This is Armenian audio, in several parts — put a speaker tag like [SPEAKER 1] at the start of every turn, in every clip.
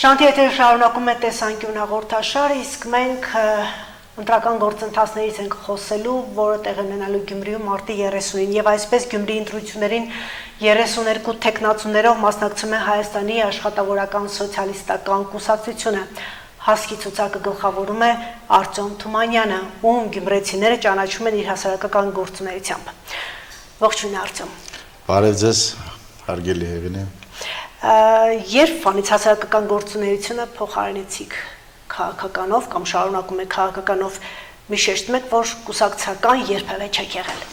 [SPEAKER 1] Շանթիեթերը շարունակում է տեսանկյուն հաղորդաշարը, իսկ մենք ընտրական գործընթացներից ենք խոսելու, որը տեղ ունենալու Գյումրիում մարտի 30-ին եւ այսպես Գյումրիի ընտրություններին 32 տեխնացուներով մասնակցում է Հայաստանի աշխատավորական սոցիալիստական կուսակցությունը։ Հասկի ցուցակը գլխավորում է Արտյոմ Թումանյանը, ում գյումրեցիները ճանաչում են իր հասարակական գործունեությամբ։ Ողջույն Արտյոմ։
[SPEAKER 2] Բարև ձեզ, հարգելի Հեղինե։
[SPEAKER 1] Երբ վանից հասարակական գործունեությունը փոխարինեցիք քաղաքականով կամ շարունակում եք քաղաքականով, մի շեշտում եք, որ կուսակցական երբևէ չեք եղել։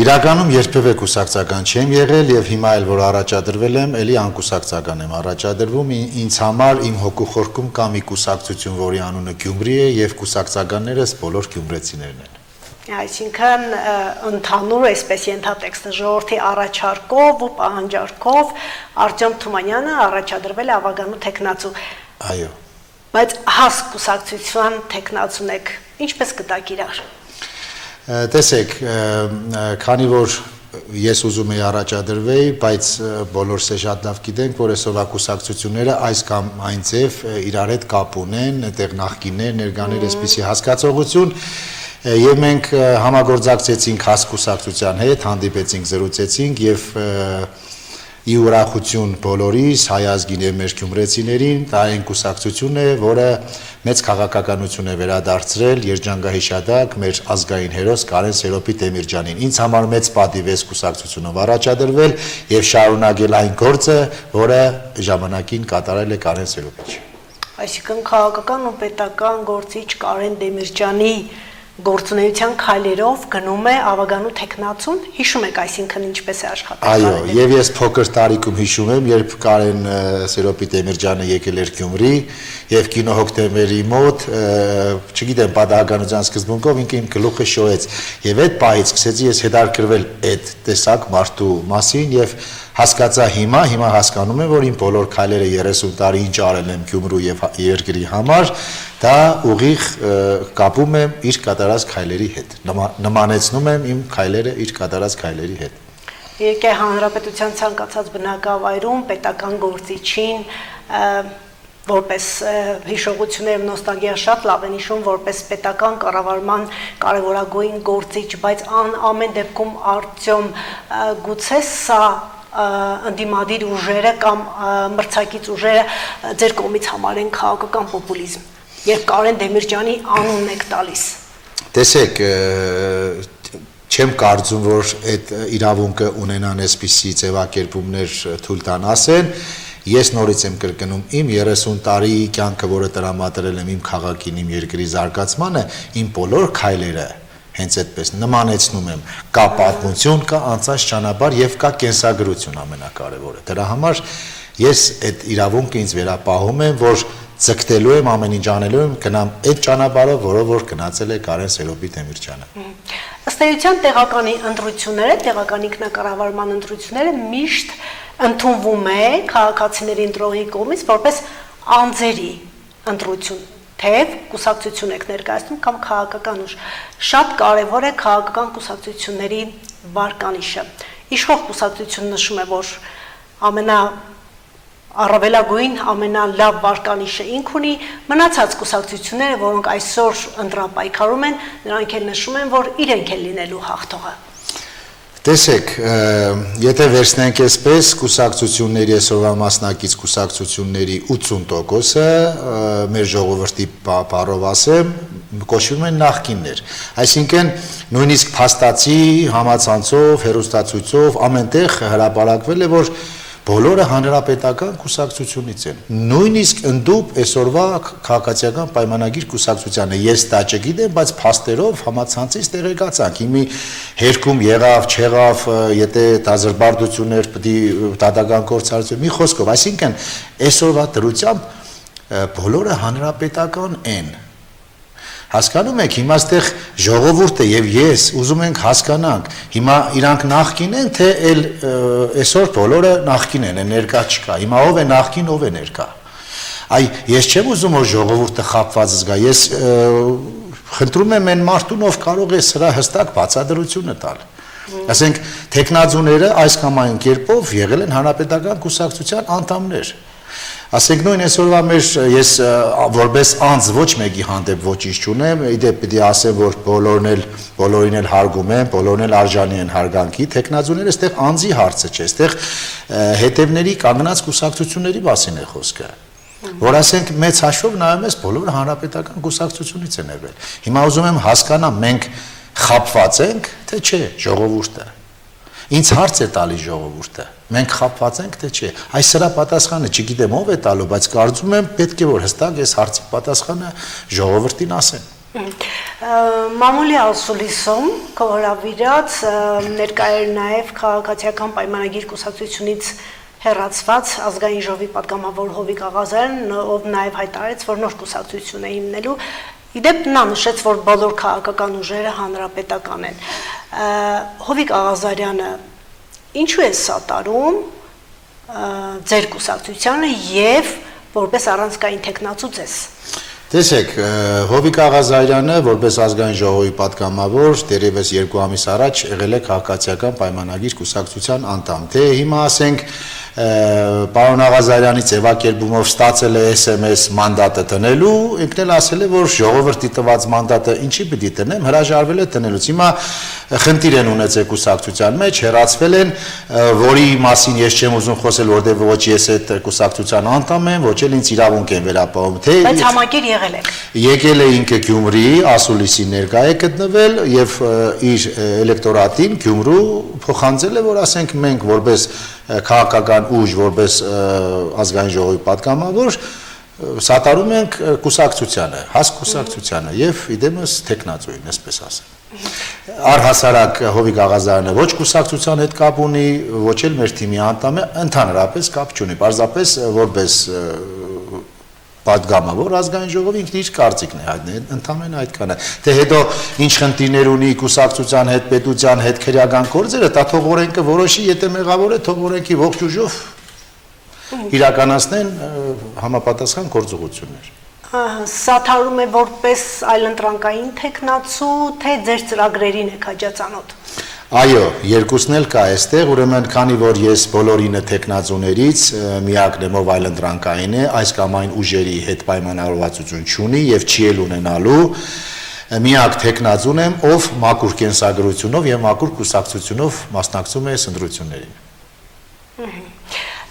[SPEAKER 2] Իրականում երբևէ կուսակցական չեմ եղել եւ հիմա էլ որ առաջադրվել եմ, ելի անկուսակցական եմ առաջադրվում, ինձ համար իմ հոգու խորքում կա մի կուսակցություն, որի անունը Գյումրի է եւ կուսակցականներս բոլոր գյումրեցիներն են։
[SPEAKER 1] Այսինքն ընդհանուր այսպես ենթատեքստը ժողովրդի առաջարկով ու պահանջարկով Արտյոմ Թումանյանը առաջադրվել է ավագանու տեխնացու։
[SPEAKER 2] Այո։
[SPEAKER 1] Բայց հաս կուսակցության տեխնացուն եք, ինչպես գտաք իրար։
[SPEAKER 2] Տեսեք, քանի որ ես ուզում եի առաջադրվեի, բայց բոլորս է շատ լավ գիտենք, որ այսօրվա կուսակցությունները այս կամ այն ձև իրար հետ կապ ունեն, այդտեղ նախկիններ, ներկաներ, այսպիսի հասկացողություն, եւ մենք համագործակցեցինք հաս կուսակցության հետ, հանդիպեցինք, զրուցեցինք եւ ի ուրախություն բոլորիս, հայ ազգին եւ մեր գյումրեցիներին, դա այն կուսակցությունն է, որը մեծ քաղաքականություն է վերադարձրել երջանկահիշադակ մեր ազգային հերոս Կարեն Սերոպի Տեմիրջյանին։ Ինձ համար մեծ պատիվ է կուսակցությունով առաջադրվել եւ շարունակել այն գործը, որը ժամանակին կատարել է Կարեն Սերոպիչը։
[SPEAKER 1] Այսինքն քաղաքական ու պետական գործիչ Կարեն Տեմիրջյանի գործունեության քայլերով գնում է ավագանու տեխնացուն, հիշում եք, այսինքն ինչպես է աշխատել։
[SPEAKER 2] Այո, եւ ես փոքր տարիքում հիշում եմ, երբ Կարեն Սերոպի Տեմիրջյանը եկել էր Գյումրի եւ կինո հոկտեմբերի մոտ, չգիտեմ, պատահականության սկզբունքով ինքը իմ գլուխը շոյեց եւ այդ պահից սկսեցի ես հետաքրքրվել այդ տեսակ մարդու մասին եւ հասկացա հիմա հասկանում եմ, որ իմ բոլոր քայլերը 30 տարի ինչ արել եմ Գյումրու եւ երկրի համար, դա ուղիղ կապում եմ իր կատարած քայլերի հետ, նմանեցնում եմ իմ քայլերը իր կատարած քայլերի հետ։
[SPEAKER 1] Եկե հանրապետության ցանկացած բնակավայրում պետական գործիչին որպես հիշողություններ նոստալգիա շատ լավ են հիշում, որպես պետական կառավարման կարևորագույն գործիչ, բայց ամեն դեպքում Արտյոմ գուցե սա ընդդիմադիր ուժերը կամ մրցակից ուժերը ձեր կողմից համարեն քաղաքական պոպուլիզմ, երբ Կարեն Տեմիրջյանի անունն եք տալիս։
[SPEAKER 2] Տեսեք, չեմ կարծում, որ այդ իրավունքը ունենան այսպիսի ձևակերպումներ թույլ տան ասեն, ես նորից եմ կրկնում իմ 30 տարի կյանքը, որը տրամադրել եմ իմ քաղաքին, իմ երկրի զարգացմանը, իմ բոլոր քայլերը հենց այդպես նմանեցնում եմ, կա պատմություն, կա անցած ճանապարհ եւ կա կենսագրություն ամենակարևորը։ Դրա համար ես այդ իրավունքը ինձ վերապահում եմ, որ ձգտելու եմ ամեն ինչ անելու եմ, գնամ այդ ճանապարհով, որով որ գնացել է Կարեն Սերոպի Տեմիրջյանը։
[SPEAKER 1] Ըստ էության տեղականի ընտրությունները, տեղական ինքնակառավարման ընտրությունները միշտ ընդունվում է քաղաքացիների ընտրողի կողմից որպես անձերի ընտրություն։ Թեև կուսակցություն եք ներկայացնում կամ քաղաքական ուժ, շատ կարևոր է քաղաքական կուսակցությունների վարկանիշը։ Իշխող կուսակցություն նշում է, որ առավելագույն ամենալավ վարկանիշը ինք ունի, մնացած կուսակցությունները, որոնք այսօր ընտրապայքարում են, նրանք էլ նշում են, որ իրենք են լինելու հաղթողը։
[SPEAKER 2] Տեսեք, եթե վերցնենք այսպես կուսակցությունների այսօրվա մասնակից կուսակցությունների 80%-ը մեր ժողովրդի բառով ասեմ, կոչվում են նախկիններ։ Այսինքն նույնիսկ փաստացի համացանցով, հեռուստացույցով ամենտեղ հրապարակվել է, որ բոլորը հանրապետական կուսակցությունից են։ Նույնիսկ ընդդուպ այսօրվա քաղաքացիական պայմանագիր կուսակցությանը ես դա չգիտեմ, բայց փաստերով համացանցից տեղեկացանք։ Հիմի հերքում եղավ, չեղավ, եթե դազրբարդություններ պետք է դատական գործարություն, մի խոսքով, այսինքն այսօրվա դրությամբ բոլորը հանրապետական են։ Հասկանում եք, հիմա այստեղ ժողովուրդը եւ ես ուզում ենք հասկանանք, հիմա իրանք նախկին են, թե այսօր բոլորը նախկին են, ներկա չկա։ Հիմա ով է նախկին, ով է ներկա։ Այ ես չեմ ուզում որ ժողովուրդը խապված զգա, ես խնդրում եմ այն մարդուն, ով կարող է սրա հստակ բացատրությունը տալ։ Ասենք տեխնացուները այս կամ այն կերպով եղել են հանրապետական կուսակցության անդամներ։ Ասենք նույն այսօրվա մեր ես որպես անձ ոչ մեկի հանդեպ ոչինչ չունեմ, իդեպ պիտի ասեմ, որ բոլորին էլ հարգում եմ, բոլորին էլ արժանի են հարգանքի, տեխնազուները այստեղ անձի հարցը չէ, այստեղ հետևների կանգնած կուսակցությունների մասին է խոսքը։ Որ ասենք մեծ հաշվով նայում ես բոլորը հանրապետական կուսակցությունից են եղել։ Հիմա ուզում եմ հասկանամ, մենք խաբված ենք, թե չէ, ժողովուրդը։ Ինձ հարց է տալի ժողովուրդը։ Մենք խաբված ենք, թե չէ։ Այս սրա պատասխանը չգիտեմ ով է տալու, բայց կարծում եմ պետք է որ հստակ այս հարցի պատասխանը ժողովրդին ասեն։
[SPEAKER 1] Մամուլի ասուլիսում կողորավիրած ներկա էր նաև քաղաքացիական պայմանագիր կուսակցությունից հեռացված ազգային ժողովի պատգամավոր Հովիկ Աղազարյանն, ով նաև հայտարարեց, որ նոր կուսակցություն է հիմնելու։ Իդեպ նա նշեց, որ բոլոր քաղաքական ուժերը հանրապետական են։ Հովիկ Աղազարյանը ինչու է սատարում ձեր կուսակցությանը եւ որպես առանցքային տեխնացու ձեզ։
[SPEAKER 2] Տեսեք, Հովիկ Աղազարյանը որպես ազգային ժողովի պատգամավոր դեռևս 2 ամիս առաջ եղել է քաղաքացիական պայմանագիր կուսակցության անդամ։ Թե հիմա ասենք պարոն Աղազարյանի ձևակերպումով ստացել է SMS մանդատը տնելու, ինքն էլ ասել է, որ ժողովրդի տված մանդատը ինչի պիտի տնեմ, հրաժարվել է տնելուց։ Հիմա խնդիր են ունեցել կուսակցության մեջ, հեռացվել են, որի մասին ես չեմ ուզում խոսել, որտեղ ոչ ես այդ կուսակցության անդամ եմ, ոչ էլ ինձ իրավունք են վերապահում։
[SPEAKER 1] Բայց համակիր եղել եք։
[SPEAKER 2] Եկել է ինքը Գյումրի, Ասուլիսի ներկա է գտնվել եւ իր էլեկտորատին Գյումրու փոխանցել է, որ ասենք մենք որպես քաղաքական ուժ, որպես ազգային ժողովի պատգամավոր սատարում ենք կուսակցությանը, հաս կուսակցությանը եւ իդեմս տեխնացուին, այսպես ասեմ։ Առհասարակ Հովիկ Աղազարյանը ոչ կուսակցության հետ կապ ունի, ոչ էլ մեր թիմի անդամ է, ընդհանրապես կապ չունի, պարզապես որպես պատգամավոր ազգային ժողովի ինքն իր կարծիքն է հայտնել, ընդամենը այդքանը։ Թե հետո ինչ խնդիրներ ունի կուսակցության հետ, պետության հետ քրեական գործերը, դա թող օրենքը որոշի, եթե մեղավոր է, թող օրենքի ողջ ուժով իրականացնեն համապատասխան գործողություններ։
[SPEAKER 1] Սաթարում է որպես այլընտրանքային տեխնացու, թե ձեր ծրագրերին եք հաջածանոտ։
[SPEAKER 2] Այո, երկուսն էլ կա այստեղ, ուրեմն քանի որ ես բոլորինը տեխնազուներից միակն եմ ով այլընտրանքային է, այս կամ այն ուժերի հետ պայմանավորվածություն չունի եւ չի էլ ունենալու, միակ տեխնազուն եմ, ով մաքուր կենսագրությունով եւ մաքուր կուսակցությունով մասնակցում է ընտրություններին։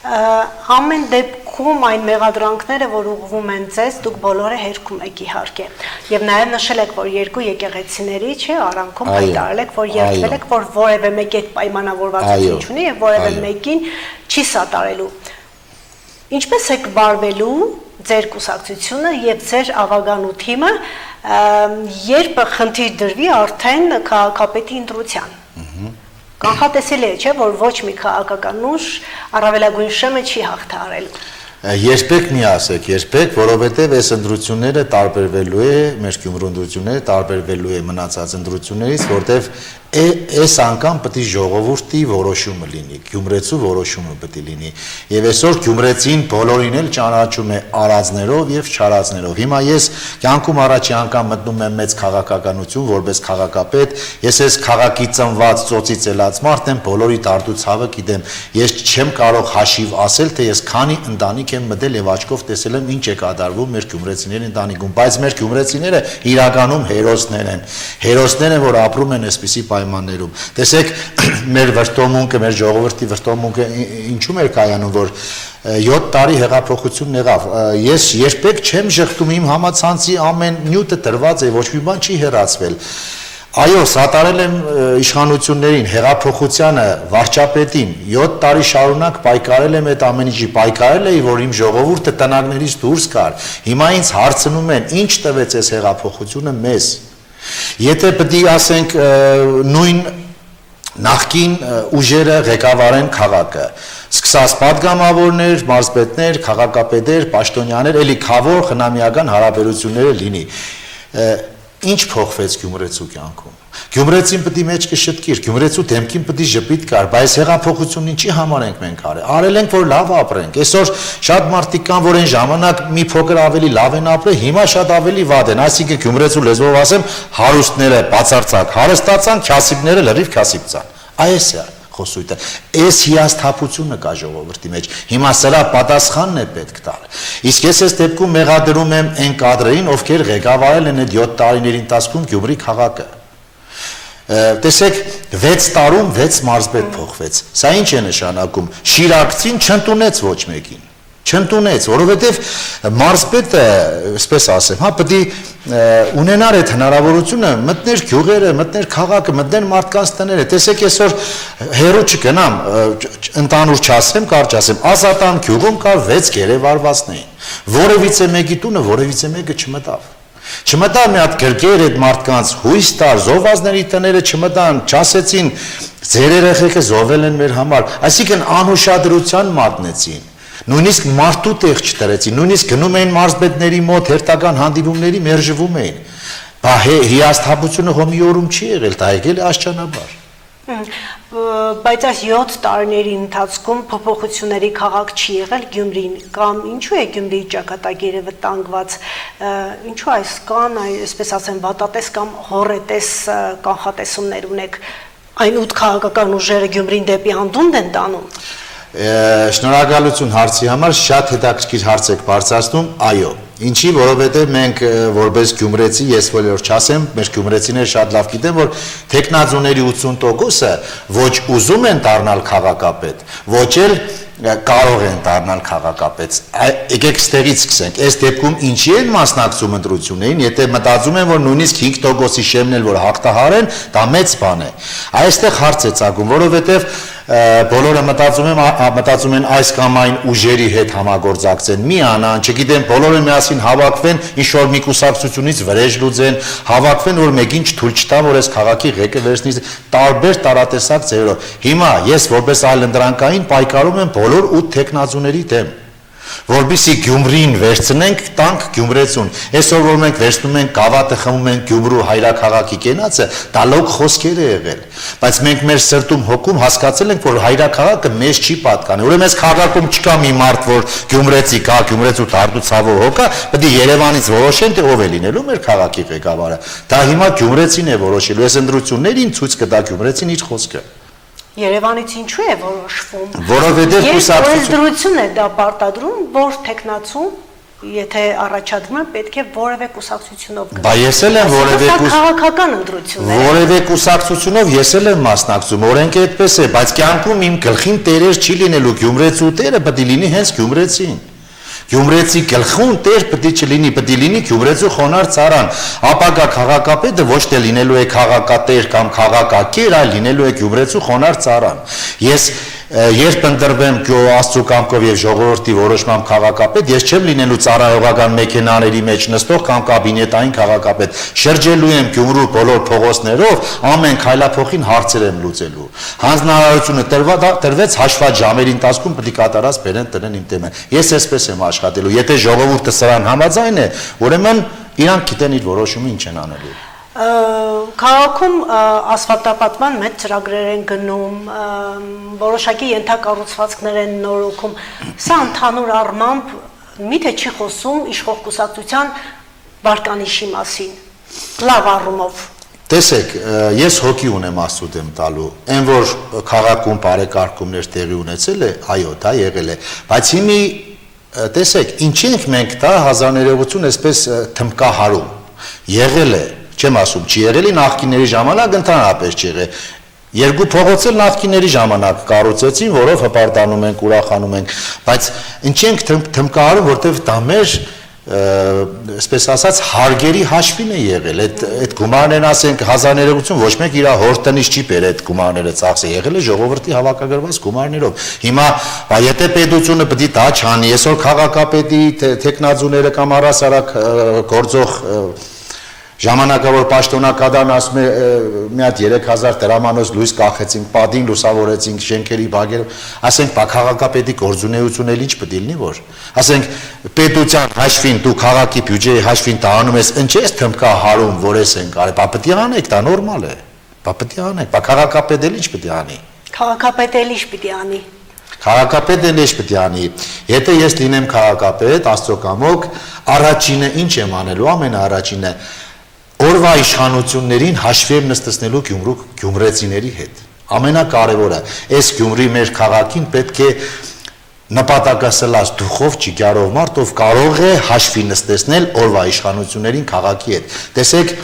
[SPEAKER 1] Ամեն դեպքում այն մեղադրանքները, որ ուղղվում են ձեզ, դուք բոլորը հերքում եք իհարկե։ Եվ նաև նշել եք, որ երկու եկեղեցիների, չէ, արանքում հայտարարել եք, որ երդվել եք, որ որևէ մեկի հետ պայմանավորվածություն չունի եւ որևէ մեկին չի սատարելու։ Ինչպես եք վարվելու ձեր կուսակցությունը եւ ձեր ավագանու թիմը, երբ խնդիր դրվի արդեն քաղաքապետի ընտրության։ Կանխատեսելի է, չէ, որ ոչ մի քաղաքական ուժ առավելագույն շեմը չի հաղթահարելու։
[SPEAKER 2] Երբեք մի ասեք, երբեք, որովհետև այս ընտրությունները տարբերվելու է, մեր Գյումրու ընտրությունները տարբերվելու է մնացած ընտրություններից, որտեղ այս անգամ պետք է ժողովրդի որոշումը լինի, գյումրեցու որոշումը պետք է լինի։ Եվ այսօր գյումրեցին բոլորին էլ ճանաչում է արածներով եւ չարածներով։ Հիմա ես կյանքում առաջի անգամ մտնում եմ մեծ քաղաքականություն, որպես քաղաքապետ, ես այս քաղաքի ծնված ծոցից ելած մարդ եմ, բոլորի դարտու ցավը գիտեմ։ Ես չեմ կարող հաշիվ ասել, թե ես քանի ընտանիք եմ մտել եւ աչքով տեսել եմ ինչ է կատարվում մեր գյումրեցիների ընտանիքում, բայց մեր գյումրեցիները իրականում հերոսներ են։ Հերոսներ են, որ ապրում են այսպիսի պայմաններում։ Տեսեք, մեր վրտոմունքը, մեր ժողովրդի վրտոմունքը ինչու մեր կայանում, որ 7 տարի հեղափոխություն եղավ։ Ես երբեք չեմ շղթում, իմ համացանցի ամեն նյութը դրված է, ոչ մի բան չի հեռացվել։ Այո, սատարել եմ իշխանություններին, հեղափոխությանը, վարչապետին, 7 տարի շարունակ պայքարել եմ այդ ամեն ինչի, պայքարել էի, որ իմ ժողովուրդը տնագներից դուրս գար։ Հիմա ինձ հարցնում են, ինչ տվեց այս հեղափոխությունը մեզ։ Եթե պետք է ասենք նույն նախկին ուժերը ղեկավարեն քաղաքը, սկսած պատգամավորներ, մարզպետներ, քաղաքապետեր, պաշտոնյաներ, էլի քավոր խնամիական հարաբերությունները լինի։ Ինչ փոխվեց Գյումրեցու կյանքում։ Գյումրեցին պետք է մեջ կշտկիր, Գյումրեցու դեմքին պետք է ժպիտ կար, բայց հեղափոխությունն ինչի համար ենք մենք արել։ Արել ենք, որ լավ ապրենք։ Այսօր շատ մարդիկ կան, որ այն ժամանակ մի փոքր ավելի լավ են ապրել, հիմա շատ ավելի վատ են։ Այսինքն Գյումրեցու լեզվով ասեմ, հարուստները բացարձակ հարստացան, քյասիբները լրիվ քյասիբցան։ Այս է։ խոսույթը։ Այս հիասթափությունը կա ժողովրդի մեջ։ Հիմա սրա պատասխանն է պետք տալ։ Իսկ ես այս դեպքում մեղադրում եմ այն կադրերին, ովքեր ղեկավարել են այդ 7 տարիների ընթացքում Գյումրի քաղաքը։ Տեսեք, 6 տարում 6 մարզպետ փոխվեց։ Սա ինչ է նշանակում։ Շիրակցին չընդունեց ոչ մեկին։ Չընդունեց, որովհետև մարզպետը, այսպես ասեմ, հա, պետք է ունենար այդ հնարավորությունը մտներ գյուղերը, մտներ քաղաքը, մտներ մարդկանց տները։ Տեսեք, այսօր հերո չգնամ, ընդանուր չասեմ, կարճ ասեմ, Ազատան գյուղում կար 6 գերեվարվածներին։ Որևիցե մեկի տունը որևիցե մեկը չմտավ։ Չմտան մի հատ գրկեր այդ մարդկանց հույս տար, զոհվածների տները չմտան, չասեցին ձեր երեխեքը զոհվել են մեր համար, այսինքն անուշադրության մատնեցին։ Նույնիսկ մարդու տեղ չտրեցին, նույնիսկ գնում էին մարզպետների մոտ հերթական հանդիպումների մերժվում էին։ Բա հիասթափությունը հո մի օրում չի եղել, դա եկել է աստիճանաբար։
[SPEAKER 1] Բայց այս 7 տարիների ընթացքում փոփոխությունների քաղաք չի եղել Գյումրին, կամ ինչու է Գյումրիի ճակատագիրը վտանգված, ինչու այս կան, այսպես ասեմ, վատատես կամ հոռետես կանխատեսումներ ունեք, այն 8 քաղաքական ուժերը Գյումրին դեպի անդունդ են տանում։
[SPEAKER 2] Շնորհակալություն հարցի համար, շատ հետաքրքիր հարց եք բարձրացնում, այո։ Ինչի, որովհետև մենք որպես գյումրեցի, ես որ չասեմ, մեր գյումրեցիները շատ լավ գիտեն, որ տեխնազոների 80%-ը ոչ ուզում են դառնալ քաղաքապետ, ոչ էլ կարող են դառնալ քաղաքապետ։ Եկեք ստեղից սկսենք։ Այս դեպքում ինչի են մասնակցում ընտրություններին, եթե մտածում են, որ նույնիսկ 5%-ի շեմն էլ որ հաղթահարեն, դա մեծ բան է։ Այստեղ հարց է ծագում, որովհետև բոլորը մտածում են այս կամ այն ուժերի հետ համագործակցեն, մի անան, չգիտեմ, բոլորը միասին հավաքվեն, ինչ-որ մի կուսակցությունից վրեժ լուծեն, հավաքվեն, որ մեկին չթույլ չտան, որ այս քաղաքի ղեկը վերցնի տարբեր տարատեսակ ձևերով։ Հիմա ես որպես այլընտրանքային պայքարում եմ բոլոր 8 տեխնազուների դեմ, որբիսի Գյումրին վերցնենք, տանք Գյումրեցուն։ Այսօր որ մենք վերցնում ենք գավաթը, խմում ենք Գյումրու հայրաքաղաքի կենացը, դա լոկ խոսքեր է եղել։ Բայց մենք մեր սրտում հոգում հասկացել ենք, որ հայրաքաղաքը մեզ չի պատկանում։ Ուրեմն այս քաղաքում չկա մի մարդ, որ գյումրեցի կա, գյումրեցու դարդու ցավով հոգա, պետք է Երևանից որոշեն, թե ով է լինելու մեր քաղաքի ղեկավարը։ Դա հիմա գյումրեցին է որոշելու։ Այս ընտրություններին ցույց կտա գյումրեցին իր խոսքը։
[SPEAKER 1] Երևանից ինչու է որոշվում։
[SPEAKER 2] Որովհետև
[SPEAKER 1] կուսակցությունն է դա պարտադրում, որ տեխնացու, եթե առաջադրում են, պետք է որևէ կուսակցությունով գնա։
[SPEAKER 2] Բա ես էլ եմ
[SPEAKER 1] քաղաքական ընտրություններ։
[SPEAKER 2] Որևէ կուսակցությունով ես էլ եմ մասնակցում, օրենքը այդպես է, բայց կյանքում իմ գլխին տերեր չի լինելու, գյումրեցու տերը պետք է լինի հենց գյումրեցին։ Գյումրեցի գլխուն տեր պետք է չլինի, պետք է լինի գյումրեցու խոնարհ ծառան։ Ապագա քաղաքապետը ոչ թե լինելու է քաղաքատեր կամ քաղաքակիր, այլ լինելու է գյումրեցու խոնարհ ծառան։ Ես երբ ընտրվեմ Աստծո կամքով եւ ժողովրդի որոշմամբ քաղաքապետ, ես չեմ լինելու ծառայողական մեքենաների մեջ նստող կամ կաբինետային քաղաքապետ։ Շրջելու եմ Գյումրու բոլոր փողոցներով, ամեն քայլափոխին հարցեր եմ լուծելու։ Հանձնարարությունը տրվեց հաշված ժամերի ընթացքում պետք է կատարած բերեն տնեն իմ տեմը։ Ես այսպես եմ աշխատելու։ Եթե ժողովուրդը սրան համաձայն է, ուրեմն իրանք գիտեն իր որոշումը ինչ են անելու։
[SPEAKER 1] Քաղաքում ասֆալտապատման մեծ ծրագրեր են գնում, որոշակի ենթակառուցվածքներ են նորոգում։ Սա ընդհանուր առմամբ միթե չի խոսում իշխող կուսակցության վարկանիշի մասին։ Լավ առումով։
[SPEAKER 2] Տեսեք, ես հոգի ունեմ Աստծո դեմ տալու։ Այն որ քաղաքում բարեկարգումներ տեղի ունեցել է, այո, դա եղել է, բայց հիմի տեսեք, ինչ ենք մենք դա 1980 այսպես թմկահարում։ Եղել է, չեմ ասում, չի եղել է նախկինների ժամանակ ընդհանրապես չեղել։ Երկու փողոց էլ նախկինների ժամանակ կառուցեցին, որով հպարտանում ենք, ուրախանում ենք, բայց ինչ ենք թմկահարում, որտեղ դա մեր այսպես ասած հարգերի հաշվին է եղել, այդ գումարներն ասենք 1980 ոչ մեկ իր հոր տնից չի բեր այդ գումարները ծախսը եղել է ժողովրդի հավաքագրված գումարներով։ Հիմա եթե պետությունը պետք է դա չանի, այսօր քաղաքապետի տեխնազուները կամ առասարակ գործող ժամանակավոր պաշտոնակադան ասում է մի հատ 3000 դրամանոց լույս կախեցինք, падին լուսավորեցինք, շենքերի բակերով, ասենք բա քաղաքապետի գործունեությունն էլ ինչ պետք է լինի որ։ Ասենք պետության հաշվին դու քաղաքի բյուջեի հաշվին դա անում ես, ինչ ես թմկահարում, որ ես են կարել, բա պետք է անեք, դա նորմալ է։ Բա պետք է անեք, բա քաղաքապետը ինչ պետք է անի։
[SPEAKER 1] Քաղաքապետը ինչ պետք է անի։
[SPEAKER 2] Քաղաքապետը ինչ պետք է անի։ Եթե ես լինեմ քաղաքապետ, Աստծո կամոք, առաջինը ինչ եմ անելու, ամենաառաջինը օրվա իշխանություններին հաշվի եմ նստեցնելու գյումրեցիների հետ։ ամենակարևորը, այս Գյումրի մեր քաղաքին պետք է նպատակասլաց դուխով ճիգարով մարդ, ով կարող է հաշվի նստեցնել օրվա իշխանություններին քաղաքի հետ։ Տեսեք,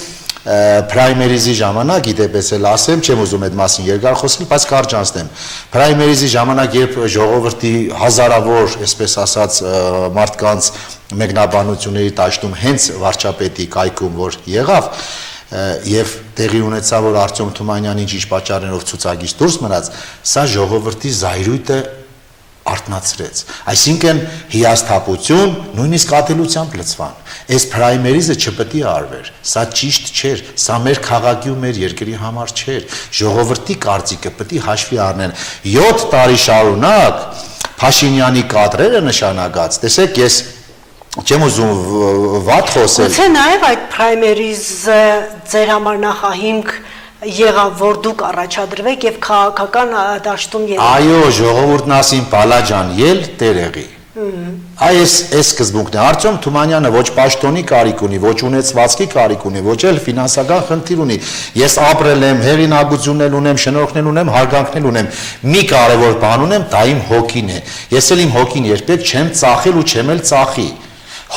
[SPEAKER 2] պրայմերիզի ժամանակ, գիտեպես էլ ասեմ, չեմ ուզում այդ մասին երկար խոսել, բայց կարճ անցնեմ։ Պրայմերիզի ժամանակ, երբ ժողովրդի հազարավոր, այսպես ասած, մարդկանց մեկնաբանությունների տաշտում հենց վարչապետի կայքում որ եղավ, եւ տեղի ունեցավ, որ Արտյոմ Թումանյանին ինչ պատճառներով ցուցակից դուրս մնաց, սա ժողովրդի զայրույթը արտնացրեց։ Այսինքն հիասթափություն, նույնիսկ ատելությամբ լցվան։ Այս պրայմերիզը չպետք է արվեր։ Սա ճիշտ չէր, սա մեր քաղաքի ու մեր երկրի համար չէր։ Ժողովրդի կարծիքը պետք է հաշվի առնեն։ 7 տարի շարունակ Փաշինյանի կադրերը նշանակած, տեսեք, ես չեմ ուզում վատ խոսել։
[SPEAKER 1] Գուցե նաև այդ պրայմերիզը ձեր համար նախահիմք եղավ, որ դուք առաջադրվեք եւ քաղաքական դաշտում եղեք։ Այո,
[SPEAKER 2] ժողովուրդն ասին Պալաջան, ել տերեղի։ Այս սկզբունքն է։ Արտյոմ Թումանյանը ոչ պաշտոնի կարիք ունի, ոչ ունեցվածքի կարիք ունի, ոչ էլ ֆինանսական խնդիր ունի։ Ես ապրել եմ, հեղինակություններ ունեմ, շնորհքներ ունեմ, հարգանքներ ունեմ։ Մի կարևոր բան ունեմ, դա իմ հոգին է։ Ես էլ իմ հոգին երբեք չեմ ծախել ու չեմ էլ ծախի։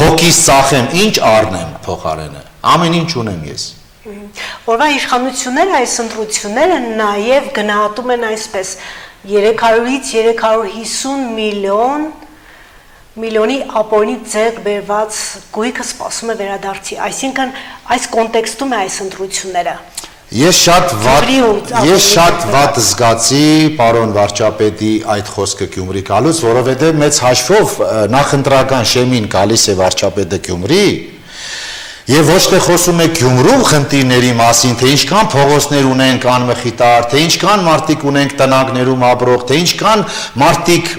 [SPEAKER 2] Հոգիս ծախեմ, ինչ առնեմ փոխարենը։ Ամեն ինչ ունեմ ես։
[SPEAKER 1] Օրվա իշխանությունները այս ընտրությունները նաև գնահատում են այսպես 300-ից 350 միլիոնի ապօրինի ձեռք բերված գույքը սպասում է վերադարձի, այսինքն այս կոնտեքստում է այս ընտրությունները։
[SPEAKER 2] Ես շատ վատ զգացի պարոն վարչապետի այդ խոսքը Գյումրի գալուց, որովհետև մեծ հաշվով նախընտրական շեմին գալիս է վարչապետը Գյումրի, եւ ոչ թե խոսում է Գյումրու խնդիրների մասին, թե ինչքան փողոցներ ունենք անմխիտար, թե ինչքան մարդիկ ունենք տնագներում ապրող, թե ինչքան մարդիկ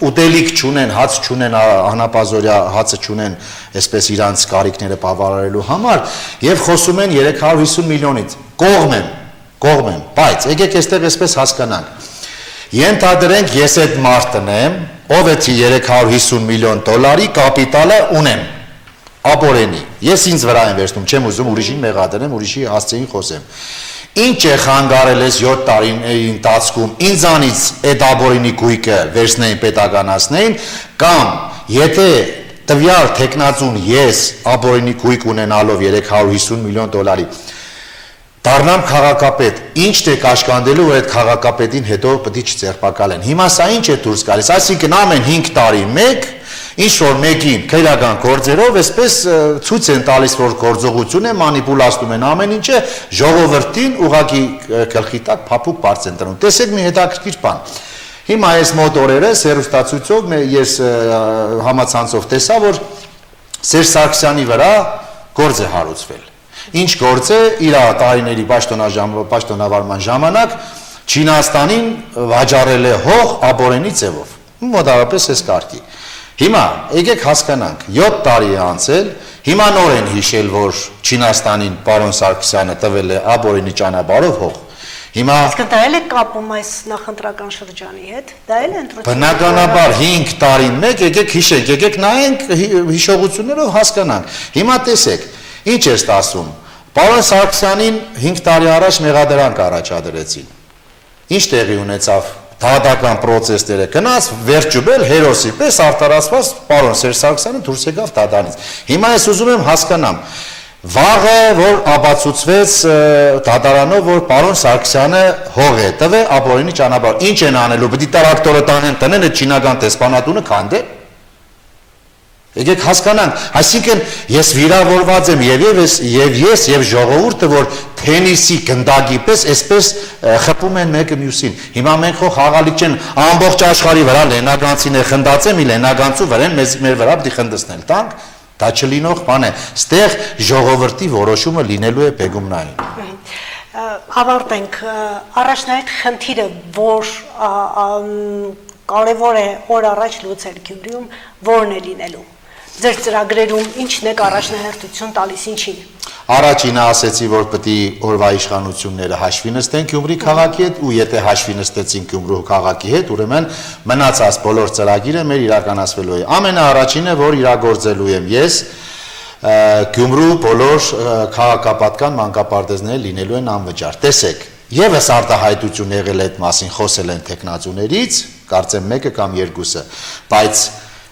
[SPEAKER 2] ուտելիք չունեն, հաց չունեն, անապազորյա հացը չունեն, այսպես իրանց կարիքները բավարարելու համար, եւ խոսում են 350 միլիոնից։ Կողմ եմ, բայց եկեք այստեղ այսպես հասկանանք։ Ենթադրենք ես այդ մարդն եմ, ով է 350 միլիոն դոլարի կապիտալը ունեմ։ Ապորենի, ես ինձ վրա եմ վերցնում, չեմ ուզում ուրիշին մեղադրեմ, ուրիշի հասցեին խոսեմ։ Ինչ է խանգարել ես 7 տարիների ընթացքում ինձանից այդ ապորենի գույքը վերցնեին պետականացնեին, կամ եթե տվյալ տեխնացուն ես ապորենի գույք ունենալով 350 միլիոն դոլարի դառնամ քաղաքապետ, ինչ է կաշկանդելու, որ այդ քաղաքապետին հետո պետք է չձերբակալեն։ Հիմա սա ինչ է դուրս գալիս, այսինքն ամեն 5 տարի մեկ ինչ որ մեկին քրեական գործերով այսպես ցույց են տալիս, որ գործողություն է, մանիպուլացնում են ամեն ինչը, ժողովրդին ուղղակի գլխի տակ փափուկ բարձ են տրում։ Տեսեք մի հետաքրքիր բան։ Հիմա այս մոտ օրերս հեռուստացույցով ես համացանցով տեսա, որ Սերժ Սարգսյանի վրա գործ է հարուցվել։ Ինչ գործ է, իր տարիների պաշտոնավարման ժամանակ Չինաստանին վաճառել է հող ապորենի ձևով։ Մոտավորապես այս կարգի։ Հիմա եկեք հասկանանք, 7 տարի է անցել, հիմա նոր են հիշել, որ Չինաստանին պարոն Սարգսյանը տվել է ապորենի ճանապարհով հող։ Հիմա
[SPEAKER 1] Իսկ դա էլ է կապում այս նախընտրական շրջանի հետ, դա էլ է ընտրություն։
[SPEAKER 2] Բնականաբար 5 տարին մեկ եկեք հիշենք, եկեք նայենք հիշողություններով հասկանանք։ Հիմա տեսեք, ինչ է ստացվում։ Պարոն Սարգսյանին 5 տարի առաջ մեղադրանք առաջադրեցին։ Ինչ տեղի ունեցավ։ Դատական process-ները գնաց, վերջուբել հերոսի պես արտարացված պարոն Սերժ Սարգսյանը դուրս եկավ դատարանից։ Հիմա ես ուզում եմ հասկանամ, վաղը որ ապացուցվեց դատարանով, որ պարոն Սարգսյանը հող է տվել ապօրինի ճանապարհ, ինչ են անելու, պետք է տրակտորը տանեն տնեն այդ չինական տեսփանատունը քանդեն։ Եկեք հասկանանք, այսինքն ես վիրավորված եմ եւ ես եւ ժողովուրդը, որ թենիսի գնդակի պես այսպես խփում են մեկը մյուսին։ Հիմա մենք խո խաղալիք չեն, ամբողջ աշխարհի վրա լենագանցին է խնդացել, մի լենագանցու վրան մեր վրա պիտի խնդացնել տանք, դա չլինող բան է։ Ստեղ ժողովրդի որոշումը լինելու է բեգումնային։
[SPEAKER 1] Ավարտենք, առաջնահերթ խնդիրը, որ կարևոր է օր առաջ լուծել Գյումրիում, որն է լինելու։ Ձեր ծրագրերում ինչն եք առաջնահերթություն տալիս ինչին։
[SPEAKER 2] Առաջինը ասեցի, որ պետք է օրվա իշխանությունները հաշվի նստեն Գյումրի քաղաքի հետ, ու եթե հաշվի նստեցին Գյումրու քաղաքի հետ, ուրեմն մնացած բոլոր ծրագիրը մեր իրականացվելու է։ Ամենաառաջինը, որ իրագործելու եմ ես, Գյումրու բոլոր քաղաքապատկան մանկապարտեզները լինելու են անվճար։ Տեսեք, Եվս արտահայտություն եղել այդ մասին խոսել են տեխնացուներից, կարծեմ մեկը կամ երկուսը, բայց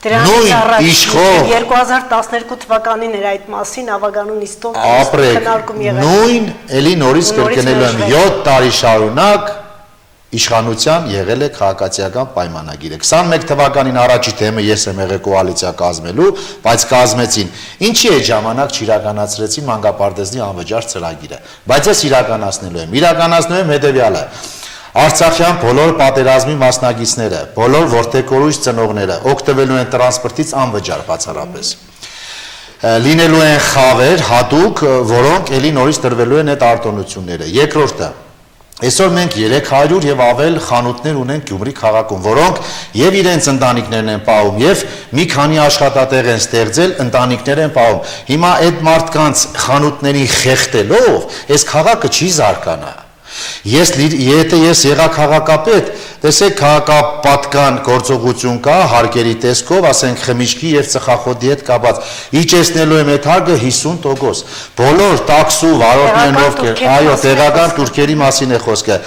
[SPEAKER 2] նույն իշխող
[SPEAKER 1] 2012 թվականին էր այդ մասին ավագանուն իստով
[SPEAKER 2] քննարկում եղել։ Նույն էլի նորից կրկնելու եմ 7 տարի շարունակ իշխանության եղել է քաղաքացիական պայմանագիրը։ 21 թվականին առաջի թեմը ես եմ եղել կոալիցիա կազմելու, բայց կազմեցին։ Ինչի այդ ժամանակ չիրականացրեցին մանկապարտեզի անվճար ծրագիրը։ Բայց ես իրականացնելու եմ։ Իրականացնելու եմ հետևյալը. Արցախյան բոլոր պատերազմի մասնակիցները, բոլոր որդեկորույս ծնողները օգտվելու են տրանսպորտից անվճար բացառապես։ Լինելու են խավեր հատուկ, որոնք էլի նորից տրվելու են այդ արտոնությունները։ Երկրորդը Այսօր մենք 300 եւ ավել խանութներ ունենք Գյումրի քաղաքում, որոնք եւ իրենց ընտանիքներն են պահում եւ մի քանի աշխատատեղ են ստեղծել, ընտանիքներ են պահում։ Հիմա այդ մարդկանց խանութներին խեղդելով, այս քաղաքը չի զարգանա։ Եթե ես եղա քաղաքապետ, տեսեք քաղաքապատկան գործողություն կա հարկերի տեսքով, ասենք խմիչքի եւ ծխախոտի հետ կապված, իջեցնելու եմ այդ հարկը 50%։ Բոլոր տաքսու վարորդներն ովքեր, այո, տեղական турքերի մասին է խոսքը։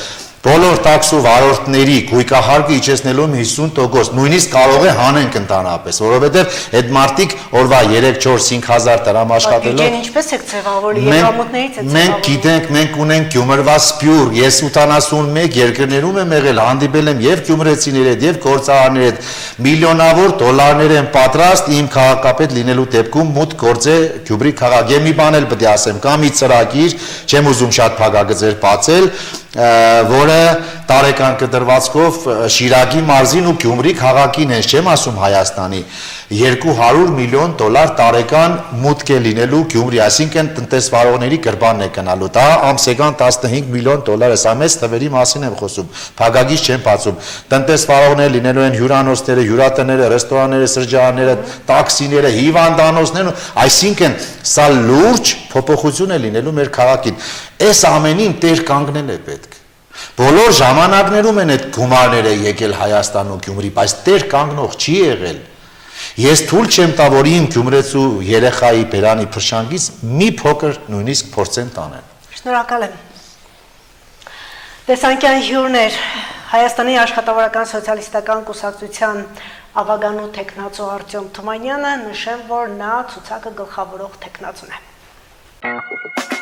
[SPEAKER 2] Բոլոր տաքսու վարորդների գույքահարկը իջեցնելու եմ 50%, նույնիսկ կարող է հանենք ընդհանրապես, որովհետև այդ մարդիկ օրվա 3-4-5 հազար դրամ աշխատելով։
[SPEAKER 1] Բյուջեն ինչպես եք ձևավորի, եկամուտներից է ձևավորի։
[SPEAKER 2] Մենք գիտենք, մենք ունենք Գյումրվա սփյուռ, ես 81 երկրներում եմ եղել, հանդիպել եմ եւ գյումրեցիների հետ, եւ գործարարների հետ, միլիոնավոր դոլարներ են պատրաստ իմ քաղաքապետ լինելու դեպքում մուտք գործե Գյումրի քաղաք։ Եմ մի բան էլ պետք է ասեմ, կա մի ծրագիր, չեմ ուզում շատ փակագծեր բացել, որը տարեկան կտրվածքով Շիրակի մարզին ու Գյումրի քաղաքին են, չեմ ասում Հայաստանի, $200 միլիոն տարեկան մուտք է լինելու Գյումրի, այսինքն տնտեսվարողների գրբանն է գնալու, դա ամսական $15 միլիոն է, սա մեծ թվերի մասին եմ խոսում, փակագիծ չեմ բացում, տնտեսվարողները լինելու են հյուրանոցները, հյուրատները, ռեստորանները, սրճարանները, տաքսիները, հիվանդանոցները, այսինքն սա լուրջ փոփոխություն է լինելու մեր քաղաքին, այս ամենին տեր կանգնել է պետք։ Բոլոր ժամանակներում են այդ գումարները եկել Հայաստան ու Գյումրի, բայց տեր կանգնող չի եղել։ Ես թույլ չեմ տա, որ իմ գյումրեցու երեխայի բերանի փրշանգից մի փոքր նույնիսկ փորձեն տանեն։
[SPEAKER 1] Շնորհակալ եմ։ Տեսանկյան հյուրներ Հայաստանի աշխատավորական սոցիալիստական կուսակցության ավագանու տեխնացու Արտյոմ Թումանյանը, նշեմ, որ նա ցուցակը գլխավորող տեխնացուն է։